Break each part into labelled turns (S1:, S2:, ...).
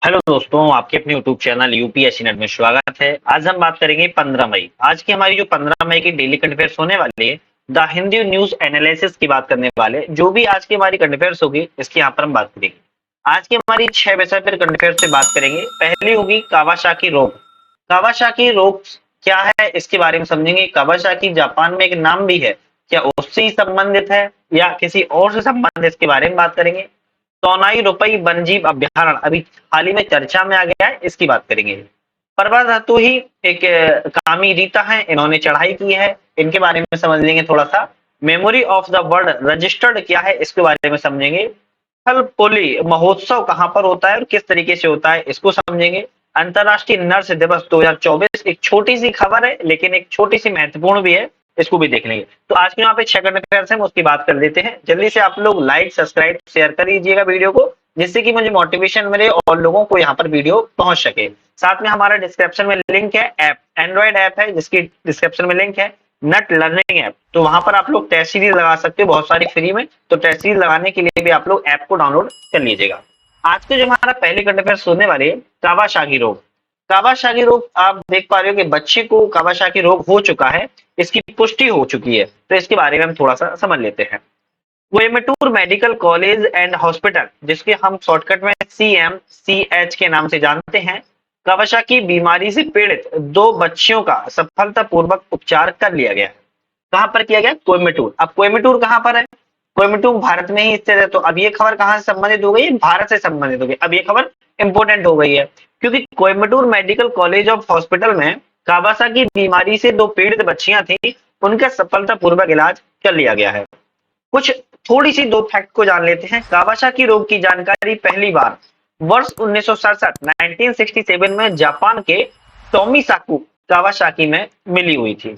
S1: Hello दोस्तों, आपके अपने यूट्यूब चैनल यूपीएससी नेट में स्वागत है। आज हम बात करेंगे 15 मई। आज की हमारी जो 15 मई की डेली करंट अफेयर्स होने वाली है, द हिंदू न्यूज एनालिसिस की बात करने वाले हैं। जो भी आज की हमारी करंट अफेयर्स होगी, इसकी यहाँ पर हम बात करेंगे। आज की हमारी 6 विषय पर करंट अफेयर्स से बात करेंगे। पहली होगी कावासाकी रोग। कावासाकी रोग क्या है, इसके बारे में समझेंगे। कावासाकी जापान में एक नाम भी है, क्या उससे ही संबंधित है या किसी और से संबंधित, इसके बारे में बात करेंगे। तोनाई रुपई वन्यजीव अभ्यारण्य अभी हाल ही में चर्चा में आ गया है, इसकी बात करेंगे। प्रभा धातु ही एक कामी रीता है, इन्होंने चढ़ाई की है, इनके बारे में समझ लेंगे थोड़ा सा। Memory of the world registered क्या है, इसके बारे में समझेंगे। फल पोली महोत्सव कहाँ पर होता है और किस तरीके से होता है, इसको समझेंगे। अंतरराष्ट्रीय नर्स दिवस 2024 एक छोटी सी खबर है, लेकिन एक छोटी सी महत्वपूर्ण भी है, इसको भी देख लेंगे। तो आज के यहाँ पे 6 करंट अफेयर्स हैं, उसकी बात कर लेते हैं। जल्दी से आप लोग लाइक सब्सक्राइब शेयर कर दीजिएगा वीडियो को, जिससे कि मुझे मोटिवेशन मिले और लोगों को यहाँ पर वीडियो पहुंच सके। साथ में हमारा डिस्क्रिप्शन में लिंक है, ऐप एंड्रॉइड ऐप है जिसकी डिस्क्रिप्शन में लिंक है, नट लर्निंग ऐप। तो वहां पर आप लोग टेस्ट सीरीज लगा सकते हो बहुत सारी फ्री में। तो टेस्ट सीरीज लगाने के लिए भी आप लोग ऐप को डाउनलोड कर लीजिएगा। आज के जो हमारा पहले करंट अफेयर्स होने वाले है, कावासाकी रोग। कावासाकी रोग आप देख पा रहे हो कि बच्चे को कावासाकी रोग हो चुका है, इसकी पुष्टि हो चुकी है। तो इसके बारे में हम थोड़ा सा समझ लेते हैं। Coimbatore medical college and hospital, जिसके हम शॉर्टकट में CMCH के नाम से जानते हैं, कावासाकी बीमारी से पीड़ित 2 बच्चियों का सफलतापूर्वक उपचार कर लिया गया। कहां पर किया गया? कोयम्बटूर। अब कोयम्बटूर कहां पर है? कोयम्बटूर भारत में ही स्थित है। तो अब ये खबर कहां से संबंधित हो गई? भारत से संबंधित हो गई। अब ये खबर इंपोर्टेंट हो गई है, क्योंकि Coimbatore medical college of hospital में कावासाकी बीमारी से 2 पीड़ित बच्चियां थी, उनका सफलतापूर्वक इलाज कर लिया गया है। कुछ थोड़ी सी 2 फैक्ट को जान लेते हैं। कावासाकी रोग की जानकारी पहली बार वर्ष 1967 में जापान के टोमिसाकु कावासाकी में मिली हुई थी।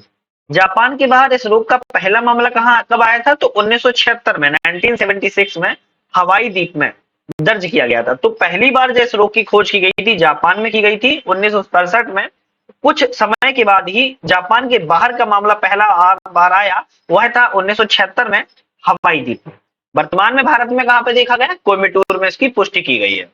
S1: जापान के बाहर इस रोग का पहला मामला कब आया था? तो 1976 में, 1976 में हवाई द्वीप में दर्ज किया गया था। तो पहली बार जो इस रोग की खोज की गई थी, जापान में की गई थी 1967 में। कुछ समय के बाद ही जापान के बाहर का मामला पहला बार आया, वह था 1976 में हवाई द्वीप में। वर्तमान में भारत में कहां पे देखा गया? कोयम्बटूर में इसकी पुष्टि की गई है।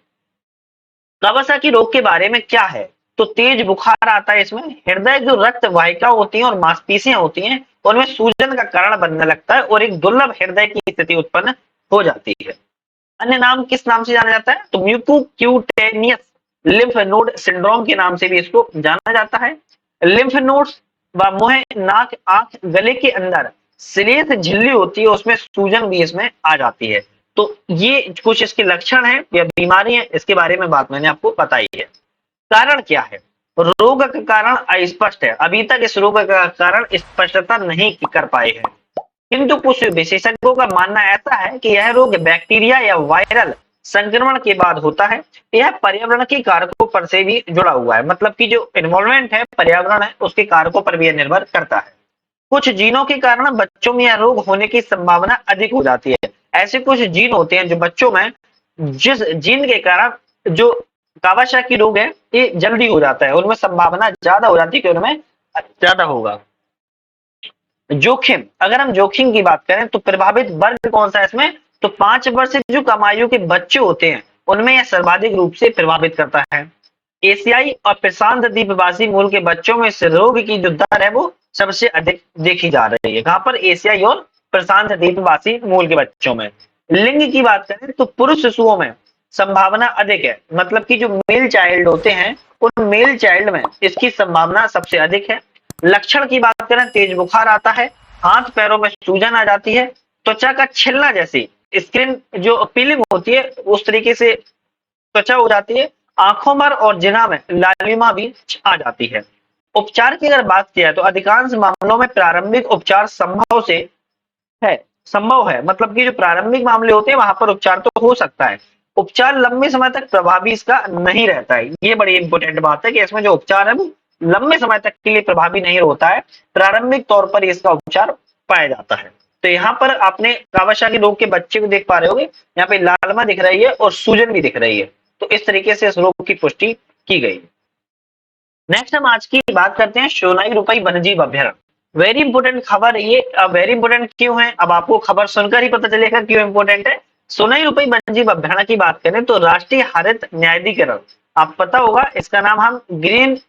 S1: कावासाकी रोग के बारे में क्या है? तो तेज बुखार आता है इसमें, हृदय जो रक्त वाहिका होती है और मांसपेशियां होती हैं, उनमें सूजन का कारण बनने लगता है और एक दुर्लभ हृदय की स्थिति उत्पन्न हो जाती है। अन्य नाम किस नाम से जाना जाता है? तो म्यूकोक्यूटेनियस लिम्फ नोड सिंड्रोम के नाम से भी इसको जाना जाता है। लिम्फ नोड्स व मुंह, नाक, आंख, गले के अंदर श्लेष झिल्ली होती है, उसमें सूजन भी इसमें आ जाती है। तो ये कुछ इसके लक्षण हैं या बीमारी है, इसके बारे में बात मैंने आपको बताई है। कारण क्या है? रोग का कारण अस्पष्ट है, अभी तक इस रोग का कारण स्पष्टता नहीं कर पाए हैं। किंतु कुछ विशेषज्ञों का मानना ऐसा है कि यह रोग बैक्टीरिया या वायरल संक्रमण के बाद होता है। यह पर्यावरण के कारकों पर से भी जुड़ा हुआ है, मतलब कि जो इन्वॉल्वमेंट है पर्यावरण है, उसके कारकों पर भी यह निर्भर करता है। कुछ जीनों के कारण बच्चों में यह रोग होने की संभावना अधिक हो जाती है। ऐसे कुछ जीन होते हैं जो बच्चों में, जिस जीन के कारण जो कावासाकी रोग है ये जल्दी हो जाता है, उनमें संभावना ज्यादा हो जाती है कि उनमें ज्यादा होगा। जोखिम, अगर हम जोखिम की बात करें तो प्रभावित वर्ग कौन सा है इसमें? तो 5 वर्ष से जो कम आयु के बच्चे होते हैं, उनमें यह सर्वाधिक रूप से प्रभावित करता है। एशियाई और प्रशांत द्वीपवासी मूल के बच्चों में इस रोग की जो दर है वो सबसे अधिक देखी जा रही है। कहां पर? एशियाई और प्रशांत द्वीपवासी मूल के बच्चों में। लिंग की बात करें तो पुरुष शिशुओं में संभावना अधिक है, मतलब कि जो मेल चाइल्ड होते हैं, उन मेल चाइल्ड में इसकी संभावना सबसे अधिक है। लक्षण की बात करें, तेज बुखार आता है, हाथ पैरों में सूजन आ जाती है, त्वचा का छिलना जैसी स्किन जो पीलिंग होती है उस तरीके से त्वचा हो जाती है, आंखों पर और जिना में लालिमा भी आ जाती है। उपचार की अगर बात की जाए तो अधिकांश मामलों में प्रारंभिक उपचार संभव है, मतलब कि जो प्रारंभिक मामले होते हैं वहां पर उपचार तो हो सकता है। उपचार लंबे समय तक प्रभावी इसका नहीं रहता है, ये बड़ी इंपॉर्टेंट बात है कि इसमें जो उपचार है वो लंबे समय तक के लिए प्रभावी नहीं होता है, प्रारंभिक तौर पर इसका उपचार पाया जाता है। तो यहाँ पर आपने कावासाकी रोग के बच्चे को देख पा रहे होगे, यहाँ पे लालिमा दिख रही है और सूजन भी दिख रही है। तो इस तरीके से इस रोग की पुष्टि की गई। नेक्स्ट हम आज की बात करते हैं शोनाई रुपई वन्यजीव अभ्यारण्य। वेरी इंपोर्टेंट खबर ये। वेरी इंपोर्टेंट क्यों है, अब आपको खबर सुनकर ही पता चलेगा क्यों इंपोर्टेंट है। सोनाई रुपई वन्यजीव अभ्यारण्य की बात करें तो राष्ट्रीय हरित न्यायाधिकरण आप पता होगा इसका नाम हम ग्रीन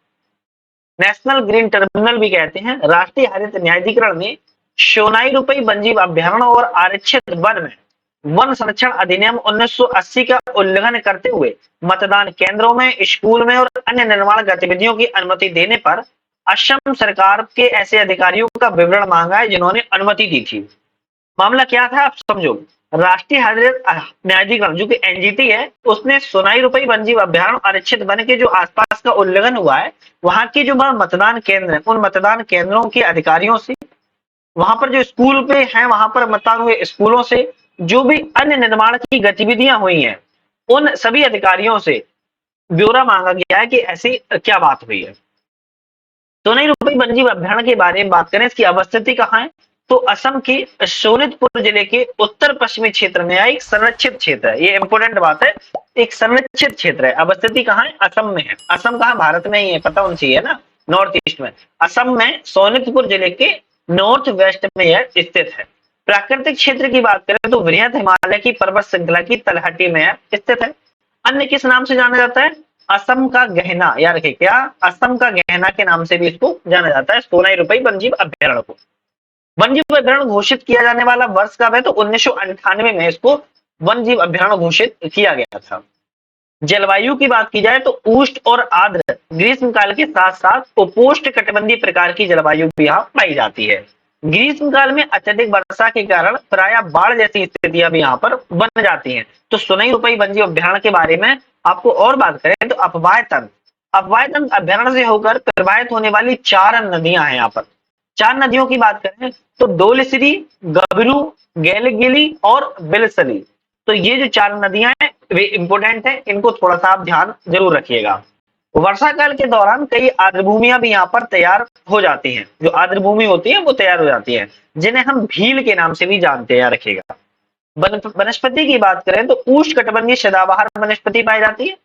S1: नेशनल ग्रीन ट्रिब्यूनल भी कहते हैं। राष्ट्रीय हरित न्यायाधिकरण ने सोनाई रुपई वन्यजीव अभ्यारण्य और आरक्षित वन में वन संरक्षण अधिनियम 1980 का उल्लंघन करते हुए मतदान केंद्रों में, स्कूल में और अन्य निर्माण गतिविधियों की अनुमति देने पर असम सरकार के ऐसे अधिकारियों का विवरण मांगा है जिन्होंने अनुमति दी थी। मामला क्या था आप समझो। राष्ट्रीय हरित न्यायाधिकरण जो कि एनजीटी है, उसने सोनाई रुपई वन्यजीव अभ्यारण्य आरक्षित वन के जो आसपास का उल्लंघन हुआ है, वहां के जो मतदान केंद्र है, उन मतदान केंद्रों के अधिकारियों से, वहां पर जो स्कूल पे हैं वहां पर मतदान हुए स्कूलों से, जो भी अन्य निर्माण की गतिविधियां हुई हैं, उन सभी अधिकारियों से ब्यौरा मांगा गया है कि ऐसी क्या बात हुई है। सोनाई रुपई वन्यजीव अभ्यारण्य के बारे में बात करें, इसकी अवस्थिति कहाँ है, तो असम के शोनितपुर जिले के उत्तर पश्चिमी क्षेत्र में एक संरक्षित क्षेत्र है। ये इंपोर्टेंट बात है, एक संरक्षित क्षेत्र है। अवस्थिति कहाँ है, असम में है। असम कहाँ, भारत में ही है, पता होना चाहिए ना, नॉर्थ ईस्ट में। असम में सोनितपुर जिले के नॉर्थ वेस्ट में यह स्थित है। प्राकृतिक क्षेत्र की बात करें तो वृहद हिमालय की पर्वत श्रृंखला की तलहटी में स्थित है। अन्य किस नाम से जाना जाता है, असम का गहना, याद रखिए क्या, असम का गहना के नाम से भी इसको जाना जाता है, सोनाई रुपई वन्यजीव अभ्यारण्य को। वन्यजीव अभ्यारण्य घोषित किया जाने वाला वर्ष कब है, तो 1998 में इसको वन्यजीव अभ्यारण्य घोषित किया गया था। जलवायु की बात की जाए तो उष्ण और आर्द्र ग्रीष्म काल के साथ साथ उपोष्ण कटिबंधीय प्रकार की जलवायु भी यहाँ पाई जाती है। ग्रीष्म काल में अत्यधिक वर्षा के कारण प्रायः बाढ़ जैसी स्थितियां भी यहाँ पर बन जाती हैं। तो सोनाई रुपई वन्यजीव अभ्यारण्य के बारे में आपको और बात करें तो अफवाह तंत्र अभ्यारण्य से होकर प्रवाहित होने वाली 4 नदियां हैं। यहाँ पर 4 नदियों की बात करें तो डोलश्री, गबरू, गैलगिली और बिलसली। तो ये जो 4 नदियां हैं वे इंपोर्टेंट है, इनको थोड़ा सा आप ध्यान जरूर रखिएगा। वर्षा काल के दौरान कई आर्द्रभूमियां भी यहाँ पर तैयार हो जाती हैं। जो आर्द्रभूमि होती है वो तैयार हो जाती है, जिन्हें हम भील के नाम से भी जानते हैं, याद रखिएगा। वनस्पति की बात करें तो उष्ण कटिबंधीय सदाबहार वनस्पति पाई जाती है,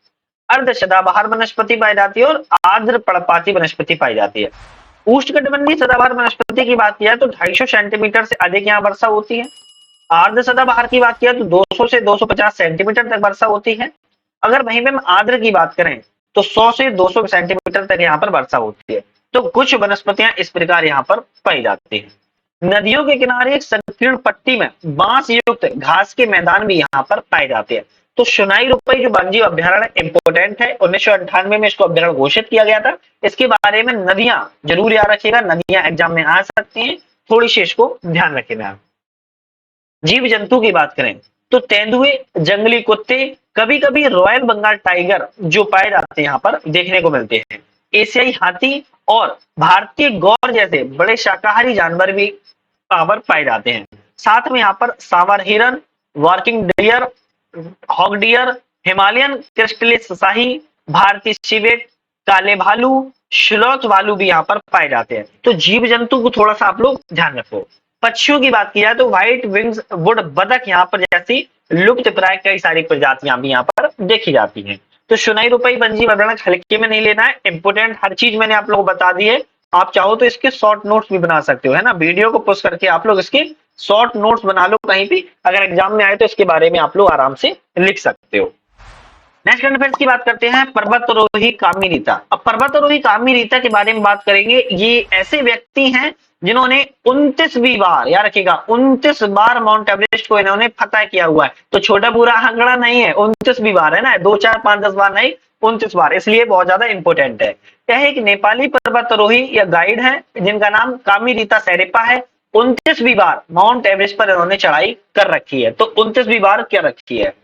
S1: अर्ध सदाबहार वनस्पति पाई जाती है और आर्द्र पर्णपाती वनस्पति पाई जाती है। उष्णकटिबंधीय सदाबहार वनस्पति की बात किया तो 250 सेंटीमीटर से अधिक यहाँ वर्षा होती है। आर्द्र सदाबहार की बात किया तो 200 से 250 सेंटीमीटर तक वर्षा होती है। अगर वहीं पे हम आर्द्र की बात करें तो 100 से 200 सेंटीमीटर तक यहाँ पर वर्षा होती है। तो कुछ वनस्पतियां इस प्रकार यहाँ पर पाई जाती है। नदियों के किनारे एक संकीर्ण पट्टी में बांस युक्त घास के मैदान भी यहाँ पर पाए जाते हैं। तो सोनाई रुपई जो वन्यजीव अभ्यारण्य इंपोर्टेंट है, 1998 में इसको अभ्यारण्य घोषित किया गया था। इसके बारे में नदियां जरूर याद रखिएगा, नदियां एग्जाम में आ सकती हैं, थोड़ी सी इसको ध्यान रखिएगा। जीव जंतु की बात करें तो तेंदुए, जंगली कुत्ते, कभी कभी रॉयल बंगाल टाइगर जो पाए जाते हैं यहाँ पर देखने को मिलते हैं। एशियाई हाथी और भारतीय गौर जैसे बड़े शाकाहारी जानवर भी यहाँ पर पाए जाते हैं। साथ में यहाँ पर सांवर हिरन, barking deer, hog deer, Himalayan क्रिस्टलिस शाही, भारतीय सिवेट, काले भालू, स्लॉथ भालू भी यहाँ पर पाए जाते हैं। तो जीव जंतु को थोड़ा सा आप लोग ध्यान रखो। पक्षियों की बात की जाए तो व्हाइट विंग्स वुड बतख यहाँ पर जैसी लुप्त प्राय कई सारी प्रजातियां भी यहाँ पर देखी जाती हैं। तो सोनाई रुपई वन्यजीव अभ्यारण्य हल्के में नहीं लेना है, इंपोर्टेंट हर चीज मैंने आप लोगों को बता दी है। आप चाहो तो इसके शॉर्ट नोट्स भी बना सकते हो, है ना, वीडियो को पोस्ट करके आप लोग इसके शॉर्ट नोट्स बना लो कहीं भी, अगर एग्जाम में आए तो इसके बारे में आप लोग आराम से लिख सकते हो। नेक्स्ट करंट अफेयर्स की बात करते हैं, पर्वतारोही कामी रीता। अब पर्वतारोही कामी रीता के बारे में बात करेंगे। ये ऐसे व्यक्ति हैं जिन्होंने 29वीं बार, याद रखिएगा 29 बार माउंट एवरेस्ट को इन्होंने फतह किया हुआ है। तो छोटा पूरा आंकड़ा नहीं है, 29वीं बार है ना, 2 4 5 10 बार नहीं, 29 बार, इसलिए बहुत ज्यादा इंपॉर्टेंट है। यह एक नेपाली पर्वतारोही या गाइड है जिनका नाम कामी रीता शेरिपा है। 29वीं बार माउंट एवरेस्ट पर इन्होंने चढ़ाई कर रखी है। तो 29वीं बार क्या रखी है,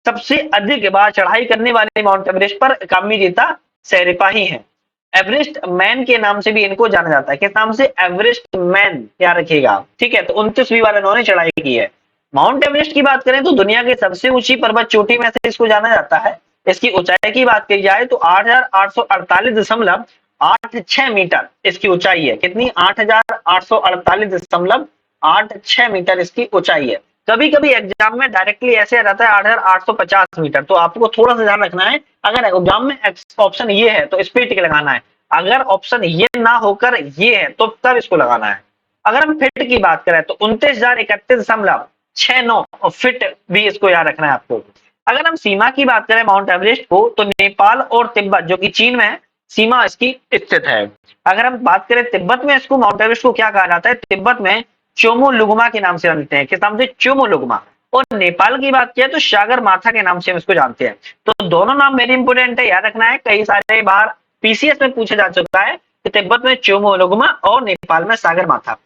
S1: सबसे अधिक बार चढ़ाई करने वाले माउंट एवरेस्ट पर कामी रीता शेरिपा ही है। एवरेस्ट मैन के नाम से भी इनको जाना जाता है, किस नाम से, एवरेस्ट मैन, याद रखिएगा, ठीक है। तो 29वीं बार इन्होंने चढ़ाई की है। माउंट एवरेस्ट की बात करें तो दुनिया की सबसे ऊंची पर्वत चोटी में से इसको जाना जाता है। इसकी ऊंचाई की बात की जाए तो 8,848.86 मीटर इसकी ऊंचाई है। कितनी, 8,848.86 मीटर इसकी ऊंचाई है। कभी कभी एग्जाम में डायरेक्टली ऐसे रहता है 8,850 मीटर, तो आपको थोड़ा सा ध्यान रखना है। अगर एग्जाम में ऑप्शन ये है तो इस पे टिक लगाना है, अगर ऑप्शन ये ना होकर ये है तो तब इसको लगाना है। अगर हम फिट की बात करें तो 29,031.69 फीट भी इसको याद रखना है आपको। अगर हम सीमा की बात करें माउंट एवरेस्ट को, तो नेपाल और तिब्बत जो कि चीन में है, सीमा इसकी स्थित है। अगर हम बात करें तिब्बत में, इसको माउंट एवरेस्ट को क्या कहा जाता है, तिब्बत में चोमोलुंगमा के नाम से जानते हैं। किस नाम से? चोमोलुंगमा। और नेपाल की बात किया तो सागर माथा के नाम से हम इसको जानते हैं। तो दोनों नाम वेरी इंपोर्टेंट है, याद रखना है। कई सारे बार पीसीएस में पूछा जा चुका है कि तिब्बत में चोमोलुंगमा और नेपाल में सागर माथा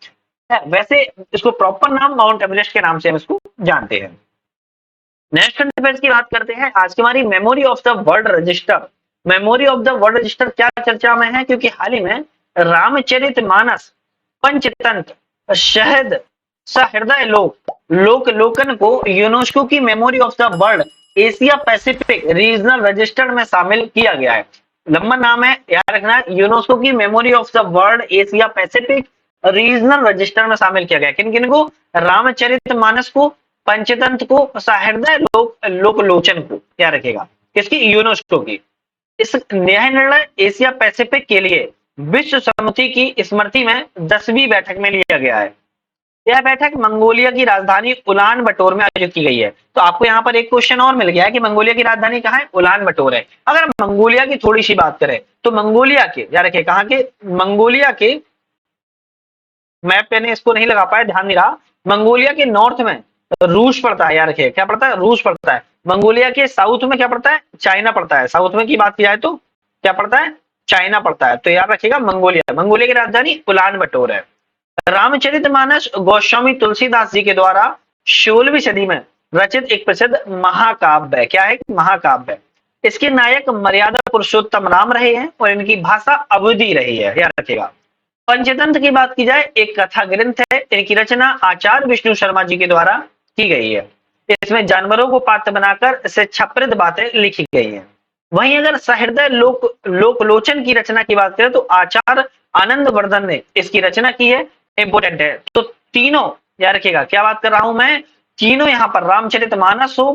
S1: है। वैसे इसको प्रॉपर नाम माउंट एवरेस्ट के नाम से हम इसको जानते हैं। नेक्स्ट करंट अफेयर्स की बात करते हैं। आज की हमारी memory of the world register. Memory of the world register क्या चर्चा में है, क्योंकि हाल ही में रामचरितमानस, पंचतंत्र, शहद, सहृदय लोक लोकन को यूनेस्को की memory of the world Asia Pacific regional register में शामिल किया गया है। लंबा नाम है, याद रखना है। यूनेस्को की memory of the world Asia Pacific regional register में शामिल किया गया। किन किन को? रामचरितमानस को, पंचतंत्र को, सहृदय लोक लोचन को। क्या रखेगा? किसकी? यूनेस्को की। इस न्याय निर्णय एशिया पैसिफिक के लिए विश्व सम्मति की स्मृति में 10वीं बैठक में लिया गया है। यह बैठक मंगोलिया की राजधानी उलान बटोर में आयोजित की गई है। तो आपको यहाँ पर एक क्वेश्चन और मिल गया है कि मंगोलिया की राजधानी कहाँ है? उलान बटोर है। अगर मंगोलिया की थोड़ी सी बात करें तो मंगोलिया के, याद रखिए, कहाँ के? मंगोलिया के, मैप पे ने इसको नहीं लगा पाया, ध्यान नहीं रहा। मंगोलिया के नॉर्थ में रूस पड़ता है, याद रखिए। क्या पड़ता है? रूस पड़ता है। मंगोलिया के साउथ में क्या पड़ता है? चाइना पड़ता है। साउथ में की बात की जाए तो क्या पड़ता है? चाइना पड़ता है। तो याद रखिएगा मंगोलिया। मंगोलिया की राजधानी उलान बटोर है। रामचरितमानस गोस्वामी तुलसीदास जी के द्वारा 16वीं सदी में रचित एक प्रसिद्ध महाकाव्य है। क्या है? महाकाव्य है। इसके नायक मर्यादा पुरुषोत्तम राम रहे हैं और इनकी भाषा अवधी रही है, याद रखिएगा। पंचतंत्र की बात की जाए, एक कथा ग्रंथ है। इनकी रचना आचार्य विष्णु शर्मा जी के द्वारा की गई है। इसमें जानवरों को पात्र बनाकर इससे छप्रद बातें लिखी गई हैं। वहीं अगर सहृदय लोकलोचन की रचना की बात करें तो आचार्य आनंद वर्धन ने इसकी रचना की है। इंपोर्टेंट है। तो तीनों याद रखिएगा, क्या बात कर रहा हूं मैं, तीनों यहाँ पर रामचरितमानस हो,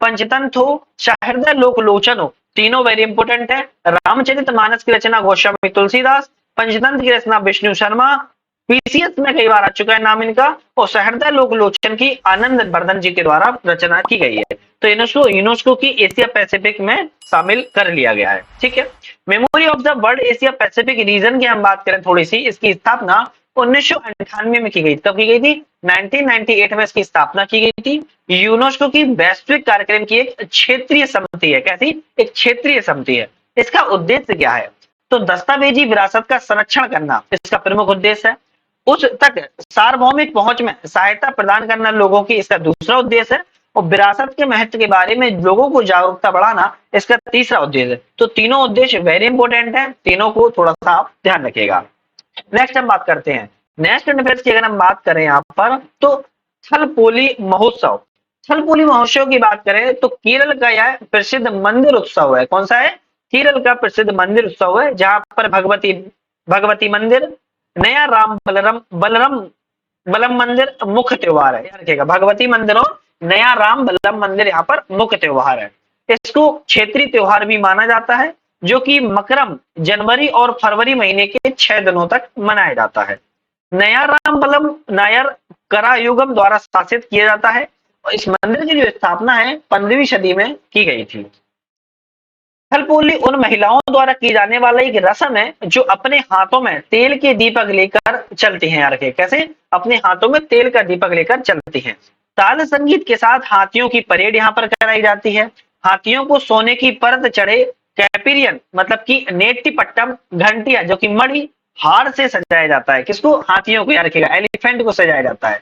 S1: पंचतंत्र हो, सहृदय लोकलोचन हो, तीनों वेरी इंपोर्टेंट है। रामचरितमानस की रचना गोस्वामी तुलसीदास, पंचतंत्र की रचना विष्णु शर्मा, पीसीएस में कई बार आ चुका है नाम इनका, और सहृदय लोकलोचन की आनंद वर्धन जी के द्वारा रचना की गई है। तो यूनेस्को की एशिया पैसिफिक में शामिल कर लिया गया है। ठीक है। Memory of the world Asia Pacific region की हम बात करें थोड़ी सी, इसकी स्थापना 1998 में की गई। कब की गई थी? 1998 में इसकी स्थापना की गई थी। यूनेस्को की वैश्विक कार्यक्रम की एक क्षेत्रीय समिति है। कैसी? एक क्षेत्रीय समिति है। इसका उद्देश्य क्या है? तो दस्तावेजी विरासत का संरक्षण करना इसका प्रमुख उद्देश्य है। उस तक सार्वभौमिक पहुंच में सहायता प्रदान करना लोगों की इसका दूसरा उद्देश्य है। और विरासत के महत्व के बारे में लोगों को जागरूकता बढ़ाना इसका तीसरा उद्देश्य है। तो तीनों उद्देश्य वेरी इंपॉर्टेंट है, तीनों को थोड़ा सा आप ध्यान रखिएगा। नेक्स्ट हम बात करते हैं नेक्स्ट करंट अफेयर्स की। अगर हम बात करें यहाँ पर तो थलपोली महोत्सव। थलपोली महोत्सव की बात करें तो केरल का यह प्रसिद्ध मंदिर उत्सव है। कौन सा है? केरल का प्रसिद्ध मंदिर उत्सव है, जहां पर भगवती मंदिर, नया राम बलम मंदिर मुख्य त्योहार है। याद रखिएगा, भगवती मंदिर और नया राम बलम मंदिर यहाँ पर मुख्य त्योहार है। इसको क्षेत्रीय त्योहार भी माना जाता है, जो कि मकरम, जनवरी और फरवरी महीने के 6 दिनों तक मनाया जाता है। नया राम बलम नायर करायुगम द्वारा शासित किया जाता है और इस मंदिर की जो स्थापना है 15वीं सदी में की गई थी। थलपोली उन महिलाओं द्वारा की जाने वाला एक रस्म है जो अपने हाथों में तेल के दीपक लेकर चलती हैं। यार के कैसे? अपने हाथों में तेल का दीपक लेकर चलती हैं। ताल संगीत के साथ हाथियों की परेड यहाँ पर कराई जाती है। हाथियों को सोने की परत चढ़े कैपिरियन मतलब की नेटिपट्टम घंटिया जो कि मणि हार से सजाया जाता है। किसको? हाथियों को। याद रखिएगा, एलिफेंट को सजाया जाता है।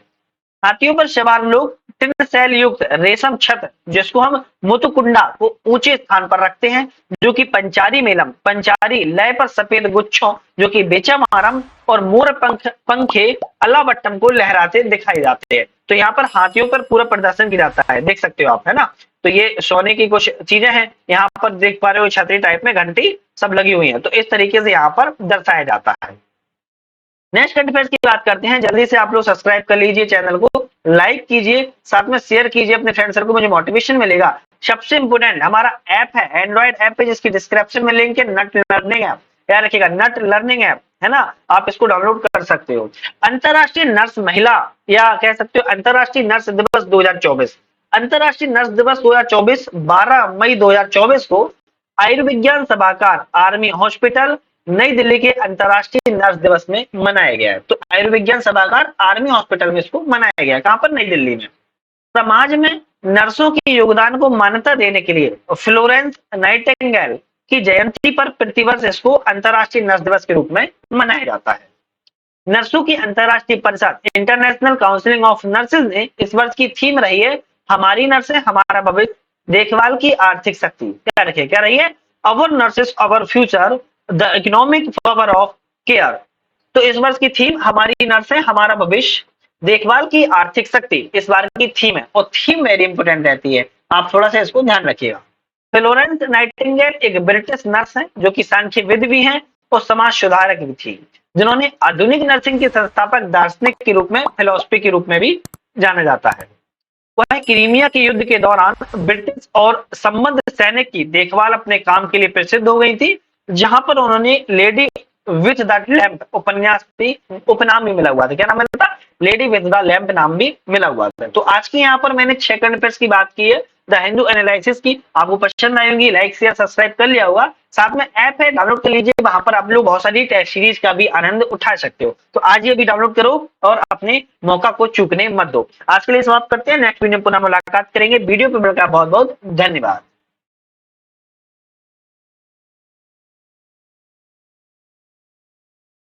S1: हाथियों पर सवार लोग तीन सैल युक्त रेशम छत जिसको हम मुतकुंडा को ऊंचे स्थान पर रखते हैं, जो कि पंचारी मेलम पंचारी लय पर सफेद गुच्छों जो कि बेचमारम और मोर पंखे अलावट्टम को लहराते दिखाई जाते हैं। तो यहाँ पर हाथियों पर पूरा प्रदर्शन किया जाता है, देख सकते हो आप, है ना। तो ये सोने की कुछ चीजें हैं, यहाँ पर देख पा रहे हो छतरी टाइप में घंटी सब लगी हुई है। तो इस तरीके से यहाँ पर दर्शाया जाता है। नेक्स्ट करंट अफेयर्स की बात करते हैं। जल्दी से आप लोग सब्सक्राइब कर लीजिए, चैनल को लाइक कीजिए, साथ में शेयर कीजिए अपने फ्रेंड सर्कल को, मुझे मोटिवेशन मिलेगा। सबसे इंपोर्टेंट हमारा ऐप है, एंड्रॉइड ऐप है जिसकी डिस्क्रिप्शन में लिंक है, नट लर्निंग ऐप। याद रखिएगा, नट लर्निंग ऐप है ना, आप इसको डाउनलोड कर सकते हो। अंतरराष्ट्रीय नर्स महिला या कह सकते हो अंतरराष्ट्रीय नर्स दिवस 2024 अंतर्राष्ट्रीय नर्स दिवस 2024 12 मई 2024 को आयुर्विज्ञान सभागार आर्मी हॉस्पिटल नई दिल्ली के अंतर्राष्ट्रीय नर्स दिवस में मनाया गया है। तो आयुर्विज्ञान सभागार आर्मी हॉस्पिटल में इसको मनाया गया है। कहां पर? नई दिल्ली में। समाज में नर्सों के योगदान को मान्यता देने के लिए फ्लोरेंस नाइटिंगेल की जयंती पर प्रतिवर्ष इसको अंतर्राष्ट्रीय नर्स दिवस के रूप में मनाया जाता है। नर्सों की अंतर्राष्ट्रीय परिषद इंटरनेशनल काउंसिलिंग ऑफ नर्सेज ने इस वर्ष की थीम रही है हमारी नर्सें हमारा भविष्य, देखभाल की आर्थिक शक्ति। क्या रखिए? क्या रही है? Our nurses our future, the economic power of care. तो इस वर्ष की थीम हमारी नर्सें हमारा भविष्य, देखभाल की आर्थिक शक्ति इस बार की थीम है, और थीम वेरी इंपोर्टेंट रहती है, आप थोड़ा सा इसको ध्यान रखिएगा। फ्लोरेंस नाइटिंगेल एक ब्रिटिश नर्स है जो कि सांख्यविद भी हैं और समाज सुधारक भी थी, जिन्होंने आधुनिक नर्सिंग के संस्थापक दार्शनिक के रूप में, फिलोसफी के रूप में भी जाना जाता है। वह क्रीमिया के युद्ध के दौरान ब्रिटिश और संबद्ध सैनिक की देखभाल अपने काम के लिए प्रसिद्ध हो गई थी, जहां पर उन्होंने लेडी विथ द लैंप उपन्यास भी, उपनाम भी मिला हुआ था। क्या नाम मिला था? लेडी विथ द लैंप नाम भी मिला हुआ था। तो आज की यहाँ पर मैंने 6 करंट अफेयर्स की बात की है, द हिंदू एनालिसिस की। आपको पसंद आई होगी, लाइक शेयर सब्सक्राइब कर लिया होगा। साथ में ऐप है, डाउनलोड कर लीजिए, वहां पर आप लोग बहुत सारी टेस्ट सीरीज का भी आनंद उठा सकते हो। तो आज ये भी डाउनलोड करो और अपने मौका को चूकने मत दो। आज के लिए समाप्त करते हैं, नेक्स्ट वीडियो पुनः मुलाकात करेंगे। वीडियो पे मिलकर बहुत बहुत धन्यवाद।